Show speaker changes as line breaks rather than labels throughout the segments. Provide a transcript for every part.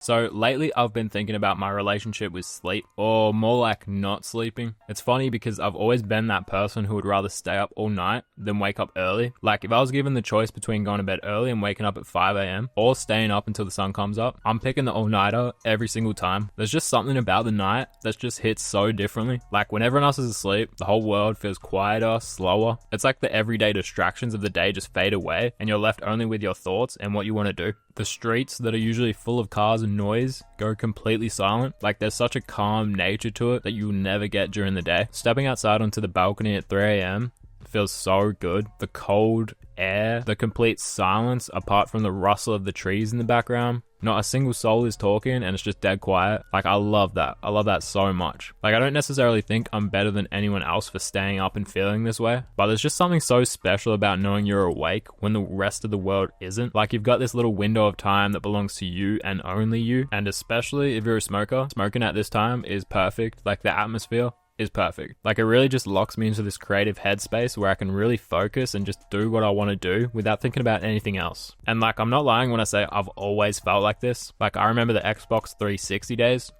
So lately I've been thinking about my relationship with sleep, or more like not sleeping. It's funny because I've always been that person who would rather stay up all night than wake up early. Like if I was given the choice between going to bed early and waking up at 5 a.m. or staying up until the sun comes up, I'm picking the all-nighter every single time. There's just something about the night that just hits so differently. Like when everyone else is asleep, the whole world feels quieter, slower. It's like the everyday distractions of the day just fade away and you're left only with your thoughts and what you want to do. The streets that are usually full of cars and noise go completely silent. Like there's such a calm nature to it that you'll never get during the day. Stepping outside onto the balcony at 3 a.m. feels so good. The cold air, the complete silence apart from the rustle of the trees in the background. Not a single soul is talking and it's just dead quiet. Like I love that. I love that so much. Like I don't necessarily think I'm better than anyone else for staying up and feeling this way, but there's just something so special about knowing you're awake when the rest of the world isn't. Like you've got this little window of time that belongs to you and only you. And especially if you're a smoker, smoking at this time is perfect. Like the atmosphere is perfect. Like it really just locks me into this creative headspace where I can really focus and just do what I want to do without thinking about anything else. And like I'm not lying when I say I've always felt like this. Like I remember the Xbox 360 days.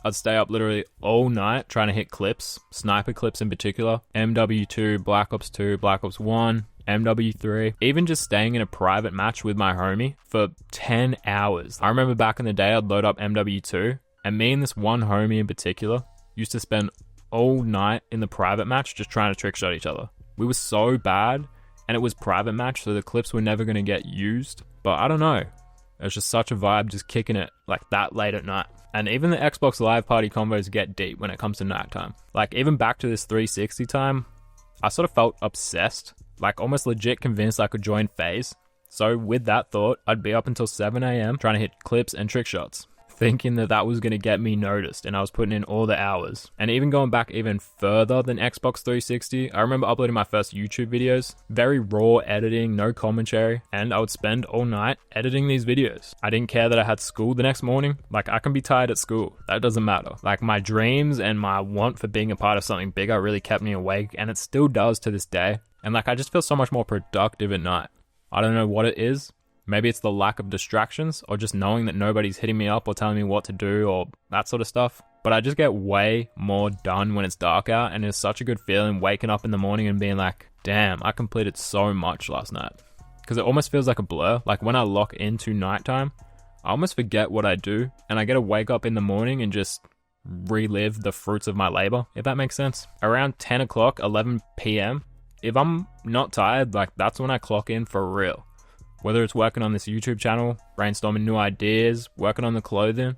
I'd stay up literally all night trying to hit clips, sniper clips in particular, MW2, Black Ops 2, Black Ops 1, MW3, even just staying in a private match with my homie for 10 hours. I remember back in the day I'd load up MW2 and me and this one homie in particular used to spend all night in the private match just trying to trick shot each other. We were so bad and it was private match so the clips were never going to get used, but I don't know, it was just such a vibe just kicking it like that late at night. And even the Xbox Live Party combos get deep when it comes to nighttime. Like even back to this 360 time, I sort of felt obsessed, like almost legit convinced I could join FaZe. So with that thought, I'd be up until 7 a.m. trying to hit clips and trick shots, thinking that that was going to get me noticed, and I was putting in all the hours. And even going back even further than Xbox 360, I remember uploading my first YouTube videos, very raw editing, no commentary, and I would spend all night editing these videos. I didn't care that I had school the next morning. Like I can be tired at school, that doesn't matter. Like my dreams and my want for being a part of something bigger really kept me awake, and it still does to this day. And like I just feel so much more productive at night. I don't know what it is. Maybe it's the lack of distractions or just knowing that nobody's hitting me up or telling me what to do or that sort of stuff. But I just get way more done when it's dark out, and it's such a good feeling waking up in the morning and being like, damn, I completed so much last night. Because it almost feels like a blur. Like when I lock into nighttime, I almost forget what I do and I get to wake up in the morning and just relive the fruits of my labor, if that makes sense. Around 10 o'clock, 11 p.m, if I'm not tired, like that's when I clock in for real. Whether it's working on this YouTube channel, brainstorming new ideas, working on the clothing,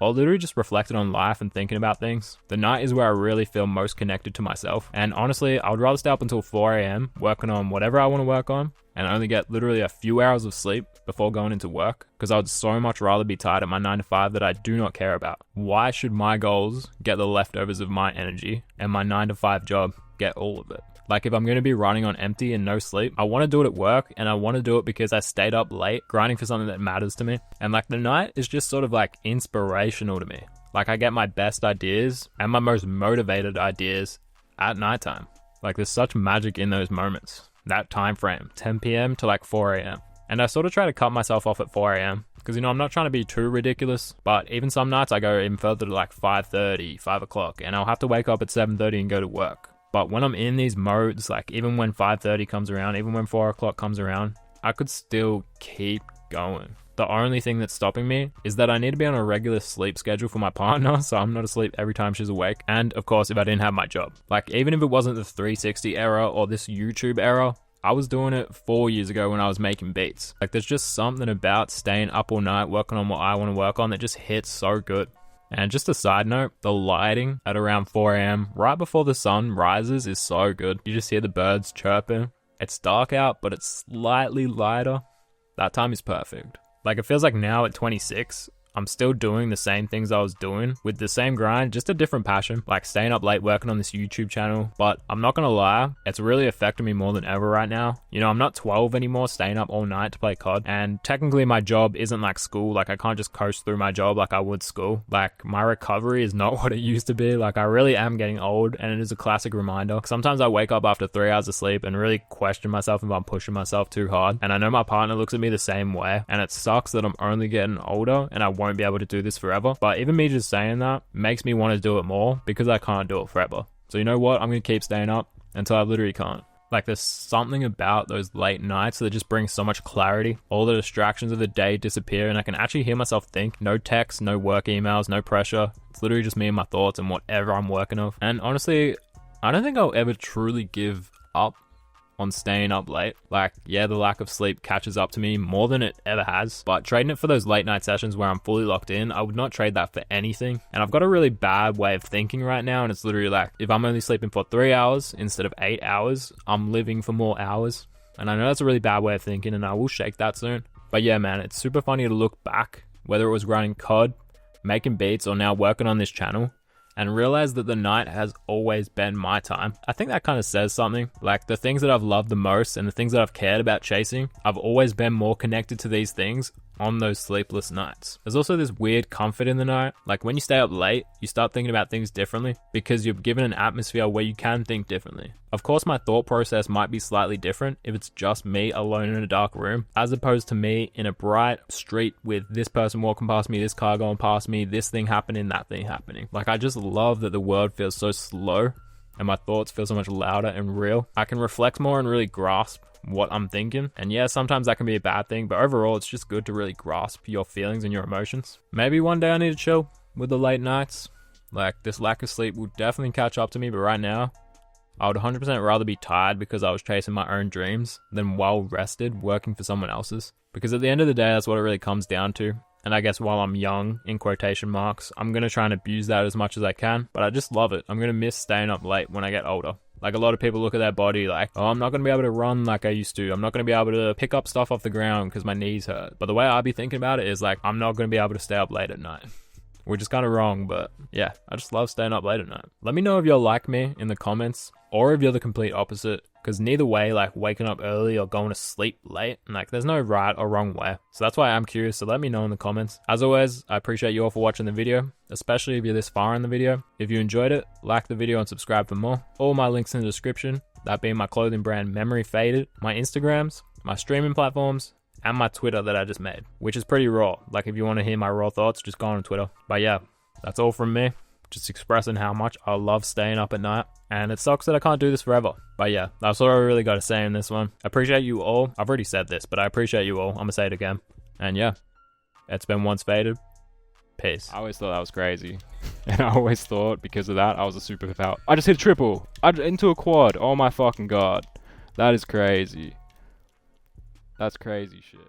or literally just reflecting on life and thinking about things, the night is where I really feel most connected to myself. And honestly, I would rather stay up until 4 a.m. working on whatever I want to work on and only get literally a few hours of sleep before going into work, because I would so much rather be tired at my 9 to 5 that I do not care about. Why should my goals get the leftovers of my energy and my 9 to 5 job get all of it? Like if I'm going to be running on empty and no sleep, I want to do it at work, and I want to do it because I stayed up late grinding for something that matters to me. And like the night is just sort of like inspirational to me. Like I get my best ideas and my most motivated ideas at nighttime. Like there's such magic in those moments, that time frame, 10 p.m. to like 4 a.m. And I sort of try to cut myself off at 4 a.m. because, you know, I'm not trying to be too ridiculous, but even some nights I go even further to like 5:30, 5 o'clock, and I'll have to wake up at 7:30 and go to work. But when I'm in these modes, like even when 5:30 comes around, even when 4 o'clock comes around, I could still keep going. The only thing that's stopping me is that I need to be on a regular sleep schedule for my partner, so I'm not asleep every time she's awake. And of course, if I didn't have my job. Like even if it wasn't the 360 era or this YouTube era, I was doing it 4 years ago when I was making beats. Like there's just something about staying up all night working on what I want to work on that just hits so good. And just a side note, the lighting at around 4 a.m. right before the sun rises is so good. You just hear the birds chirping. It's dark out, but it's slightly lighter. That time is perfect. Like it feels like now at 26, I'm still doing the same things I was doing with the same grind, just a different passion, like staying up late working on this YouTube channel. But I'm not gonna lie, it's really affecting me more than ever right now. You know, I'm not 12 anymore, staying up all night to play COD. And technically my job isn't like school. Like I can't just coast through my job like I would school. Like my recovery is not what it used to be. Like I really am getting old, and it is a classic reminder. Sometimes I wake up after 3 hours of sleep and really question myself if I'm pushing myself too hard. And I know my partner looks at me the same way, and it sucks that I'm only getting older and I won't won't be able to do this forever. But even me just saying that makes me want to do it more because I can't do it forever. So you know what? I'm going to keep staying up until I literally can't. Like, there's something about those late nights that just brings so much clarity. All the distractions of the day disappear and I can actually hear myself think. No texts, no work emails, no pressure. It's literally just me and my thoughts and whatever I'm working on. And honestly, I don't think I'll ever truly give up on staying up late. Like, yeah, the lack of sleep catches up to me more than it ever has, but trading it for those late night sessions where I'm fully locked in, I would not trade that for anything. And I've got a really bad way of thinking right now, and it's literally like, if I'm only sleeping for 3 hours instead of 8 hours, I'm living for more hours. And I know that's a really bad way of thinking, and I will shake that soon. But yeah, man, it's super funny to look back, whether it was running COD, making beats, or now working on this channel, and realize that the night has always been my time. I think that kind of says something. Like, the things that I've loved the most and the things that I've cared about chasing, I've always been more connected to these things on those sleepless nights. There's also this weird comfort in the night. Like, when you stay up late, you start thinking about things differently because you're given an atmosphere where you can think differently. Of course, my thought process might be slightly different if it's just me alone in a dark room, as opposed to me in a bright street with this person walking past me, this car going past me, this thing happening, that thing happening. Like, I just love that the world feels so slow and my thoughts feel so much louder and real. I can reflect more and really grasp what I'm thinking. And yeah, sometimes that can be a bad thing, but overall it's just good to really grasp your feelings and your emotions. Maybe one day I need to chill with the late nights. Like, this lack of sleep will definitely catch up to me, but right now I would 100% rather be tired because I was chasing my own dreams than well rested working for someone else's. Because at the end of the day, that's what it really comes down to. And I guess while I'm young, in quotation marks, I'm going to try and abuse that as much as I can, but I just love it. I'm going to miss staying up late when I get older. Like, a lot of people look at their body like, oh, I'm not going to be able to run like I used to. I'm not going to be able to pick up stuff off the ground because my knees hurt. But the way I be thinking about it is like, I'm not going to be able to stay up late at night. Which is kind of wrong, but yeah, I just love staying up late at night. Let me know if you're like me in the comments, or if you're the complete opposite, because neither way, like waking up early or going to sleep late, like there's no right or wrong way. So that's why I'm curious, so let me know in the comments. As always, I appreciate you all for watching the video, especially if you're this far in the video. If you enjoyed it, like the video and subscribe for more. All my links in the description, that being my clothing brand Memory Faded, my Instagrams, my streaming platforms, and my Twitter that I just made, which is pretty raw. Like, if you want to hear my raw thoughts, just go on Twitter. But yeah, that's all from me. Just expressing how much I love staying up at night. And it sucks that I can't do this forever. But yeah, that's all I really got to say in this one. I appreciate you all. I've already said this, but I appreciate you all. I'm going to say it again. And yeah, it's been Once Faded. Peace.
I always thought that was crazy. And I always thought, because of that, I was a super power. I just hit a triple. Into a quad. Oh my fucking god. That is crazy. That's crazy shit.